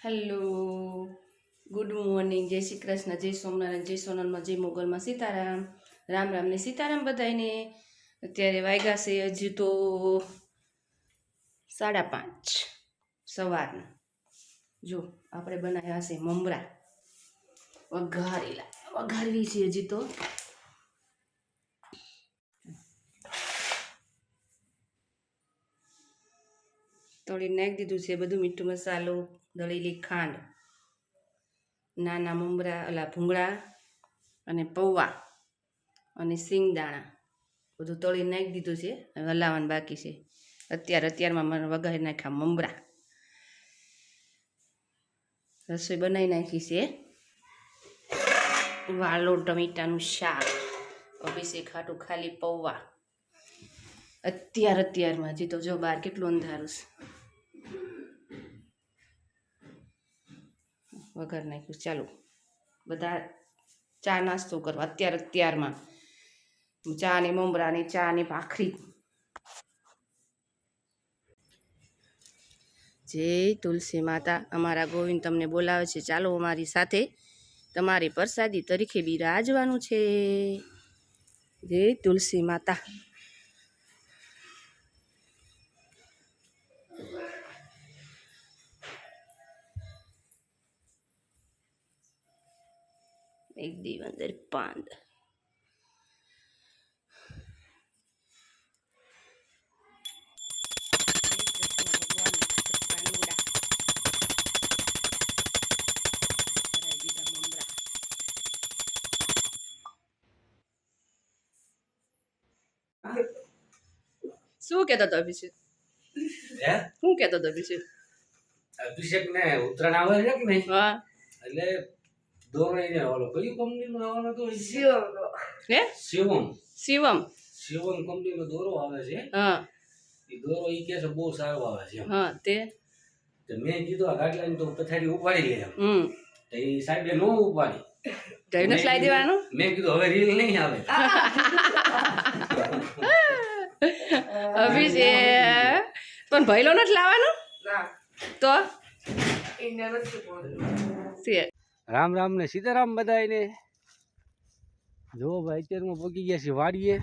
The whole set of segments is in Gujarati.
હેલો, ગુડ મોર્નિંગ, જય શ્રી કૃષ્ણ, જય સોમનારાયણ, જય સોનલમાં, જય મોગલમાં, સીતારામ. રામ રામ ને સીતારામ બધાને. અત્યારે વાગ્યા છે હજી તો 5:30 સવારના. જો આપણે બનાવ્યા છે મમરા, વઘારવી છે હજી તો. તળી નાખી દીધું છે બધું, મીઠું મસાલો, દળેલી ખાંડ, નાના મમરા ભૂંગળા અને પૌવા અને સિંગદાણા બધું તળી નાખી દીધું છે. હલાવવાનું બાકી છે. અત્યારમાં મને વઘારી નાખ્યા મમરા. રસોઈ બનાવી નાખી છે. વાલો ટમેટાનું શાક, અભિષેક ખાટું ખાલી પૌવા. અત્યારમાં હજી તો જો બહાર કેટલું અંધારું છે. વઘાર નાખ્યું. ચાલો બધા ચા નાસ્તો કરવા. અત્યારમાં ચા ને મમરા ને ચા ને ભાખરી. જય તુલસી માતા. અમારા ગોવિંદ તમને બોલાવે છે, ચાલો અમારી સાથે તમારી પ્રસાદી તરીકે બિરાજવાનું છે. જય તુલસી માતા. એક દિવંદર પાંદ. શું કેતો હતો અભિષેક? શું કેતો હતો અભિષેક? અભિષેક ને ઉત્તરાયણ આવે છે કે નહીં? હા, એટલે દોરો એને ઓલો કઈ કંપનીનો આવવાનો તો શિવમ કંપનીનો દોરો આવે છે. હા, એ દોરો ઈ કે છે બહુ સારો આવે છે. હા, તે મેં કીધું આ ગાટલાની તો પથારી ઉપાડી લે. તો એ સાહેબે નો ઉપાડી. જઈને લાવી દેવાનું. મેં કીધું હવે રીલ નહીં આવે. અભિષેક પણ ભૈલો નથી લાવવાનો તો. રામ રામ ને સીતારામ બધાને. જો ભાઈ અત્યારમાં પહોંચી ગયા છે વાડીએ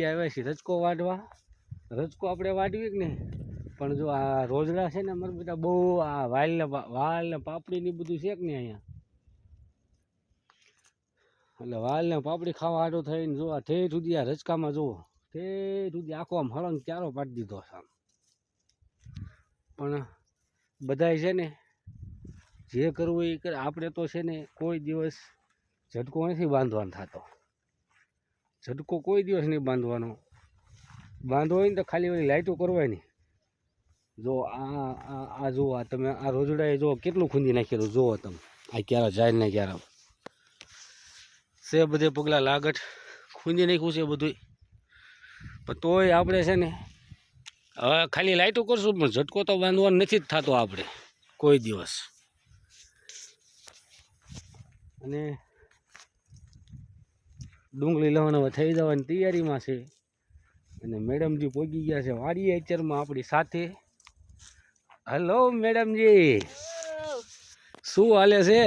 આવ્યા છે રચકો વાટવા. રચકો આપણે વાટવી કે નહીં, પણ જો આ રોજડા છે ને અમારે બધા બહુ આ વાલ ને પાપડી ને બધું છે કે નહીં અહીંયા, એટલે વાલ ને પાપડી ખાવા હાટો થઈને જો આ ઠેઠ સુધી આ રચકામાં જુઓ, ઠેઠ સુધી આખો આમ હળંગ ચારો પાડી દીધો છે આમ. પણ બધાય છે ને જે કરવું એ કરે. આપણે તો છે ને કોઈ દિવસ ઝટકો નથી બાંધવાનો થતો. ઝટકો કોઈ દિવસ નહીં બાંધવાનો. બાંધવો હોય ને તો ખાલી ઓલી લાઈટો કરવાની. જો આ જુઓ, આ તમે આ રોજડાએ જો કેટલું ખૂંદી નાખેલું જુઓ તમે. આ ક્યારે જાય ને ક્યારે છે બધે પગલા લાગટ ખૂંદી નાખ્યું છે બધું. પણ તોય આપણે છે ને હવે ખાલી લાઈટો કરશું, પણ ઝટકો તો બાંધવાનો નથી જ થતો આપણે કોઈ દિવસ. અને ડુંગળી લવણ થઈ જવાની તૈયારીમાં છે. અને મેડમજી પહોંચી ગયા છે વાડીએ અત્યારમાં આપણી સાથે. હેલો મેડમજી, શું હાલે છે?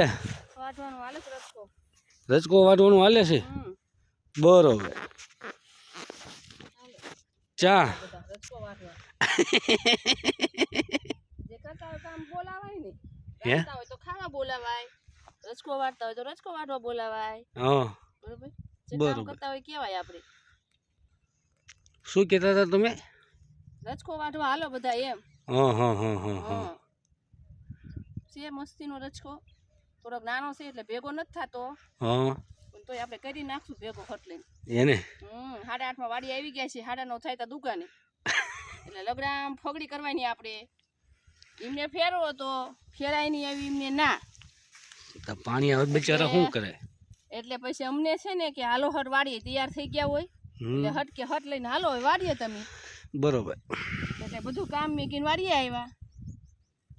રચકો વાટવાનું હાલે છે. બરોબર. ચા રચકો વાટતા હોય તો રચકો વાટવા બોલાવાય. બરોબર. કરતા હોય કેવાય આપણે. શું કહેતા હતા તમે? રચકો વાટવા હાલો બધા એમ. છે મસ્તીનો રચકો. થોડોક નાનો છે એટલે ભેગો નથી થતો. પણ તોય આપણે કરી નાખશું ભેગો ખટ લઈને એને. 8:30 વાડી આવી ગયા છે. 9:30 થાય તો દુકાને. એટલે લગડામ ફગડી કરવાની આપણે. એમને ફેરવો તો ફેરાય નહીં આવી એમને ના. પાણી આવે બિચારા શું કરે? એટલે પછી અમને છે ને કે હાલો હટ વાડીએ તૈયાર થઈ ગયા હોય એટલે હટ કે હટ લઈને હાલો હોય વાડીએ તમે. બરોબર. એટલે બધું કામ મેકીને વાડીએ આવ્યા.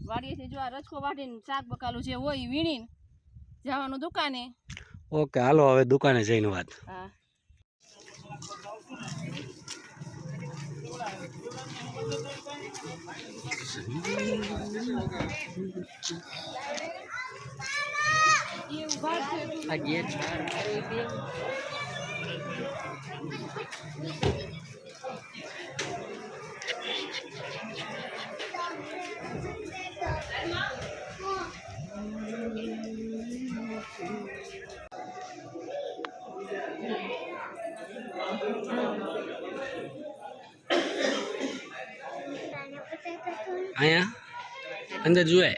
વાડીએથી જો આ રચકો વાટીને શાક બકાલું જે હોય વીણીને જવાનું દુકાને. ઓકે, હાલો હવે દુકાને જઈને વાત. હા. અહીંયા અંદર જોએ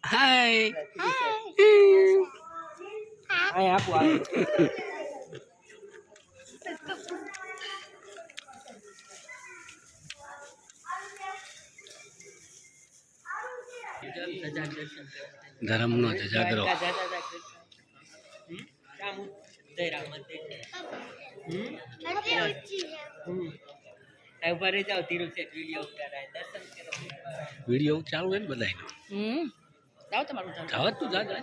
હાય Ai aku aku. ધર્મનો જાગરો Kamu daerah mati. Saya baru jauh tiru set video udah dasar kira. Video ચાલુ હોય ને બધાયનો જાઓ તમારું જાઓ જાવત તું જા જા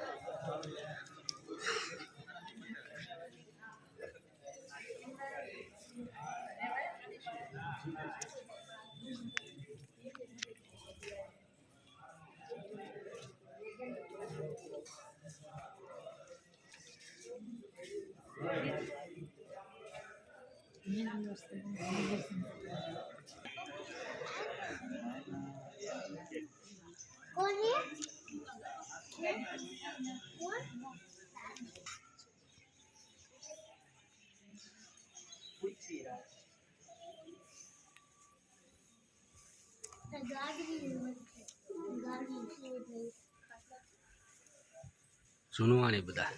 સુનવાણી બધા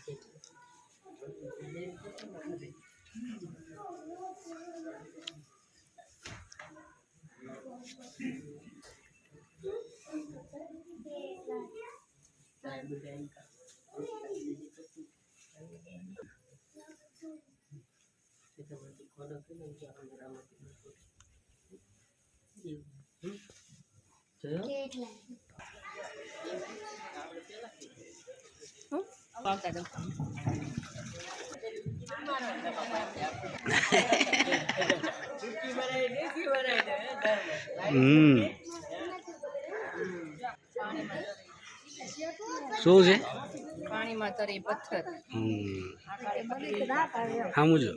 શું છે પાણીમાં તરે પથ્થર સામું જો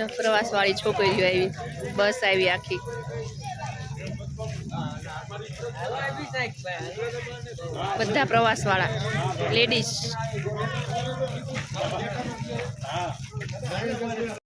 પ્રવાસ વાળી છોકરીઓ આવી બસ આવી આખી બધા પ્રવાસ વાળા લેડીઝ